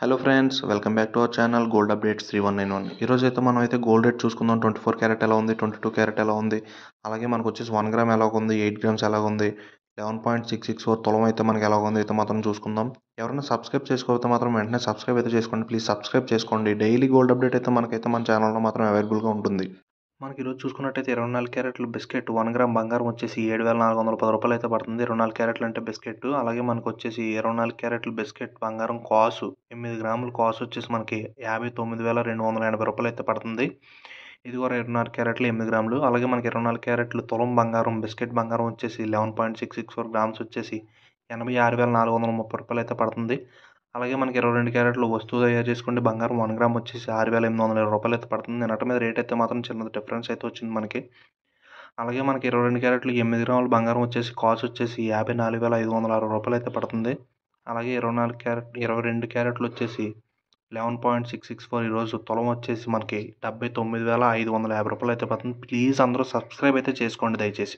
Hello friends, welcome back to our channel gold updates 3191. ఈరోజు అయితే మనం అయితే గోల్డ్ రేట్ చూసుకుందాం. 24 క్యారెట్ ఎలా ఉంది, 22 క్యారెట్ ఎలా ఉంది, అలాగే మనకు వచ్చేసి 1 గ్రామ్ ఎలా ఉంది, 8 గ్రామ్స్ ఎలా ఉంది, 11.664 తులం అయితే మనకి ఎలా ఉంది అయితే మాత్రం చూసుకుందాం. ఎవరైనా సబ్స్క్రైబ్ చేసుకోకపోతే మాత్రం వెంటనే సబ్స్క్రైబ్ అయితే చేసుకోండి. ప్లీజ్ సబ్స్క్రైబ్ చేసుకోండి. డైలీ గోల్డ్ అప్డేట్ అయితే మనకైతే మన ఛానల్లో మాత్రం అవైలబుల్గా ఉంటుంది. మనకి ఈరోజు చూసుకున్నట్టయితే 24 క్యారెట్లు బిస్కెట్ 1 గ్రామ్ బంగారం వచ్చేసి 7,410 రూపాయలు అయితే పడుతుంది. 24 క్యారెట్లు అంటే బిస్కెట్. అలాగే మనకు వచ్చేసి 24 క్యారెట్లు బిస్కెట్ బంగారం కాసు 8 గ్రాముల కాసు వచ్చేసి మనకి 59,280 రూపాయలు అయితే పడుతుంది. ఇది కూడా 24 క్యారెట్లు 8 గ్రాములు. అలాగే మనకి 24 క్యారెట్లు తులం బంగారం బిస్కెట్ బంగారం వచ్చేసి 11.664 గ్రామ్స్ వచ్చేసి 86,430 రూపాయలు అయితే పడుతుంది. అలాగే మనకి 22 క్యారెట్లు వస్తువు తయారు చేసుకోండి బంగారం 1 గ్రామ్ వచ్చేసి 6,820 రూపాయలు అయితే పడుతుంది. నిన్నటి మీద రేట్ అయితే మాత్రం చిన్న డిఫరెన్స్ అయితే వచ్చింది మనకి. అలాగే మనకి 22 క్యారెట్లు 8 గ్రాముల బంగారం వచ్చేసి కాస్ట్ వచ్చేసి 54,560 రూపాయలు అయితే పడుతుంది. అలాగే 22 క్యారెట్లు వచ్చేసి 11.664 ఈరోజు తులం వచ్చేసి మనకి 79,550 రూపాయలు అయితే పడుతుంది. ప్లీజ్ అందరూ సబ్స్క్రైబ్ అయితే చేసుకోండి దయచేసి.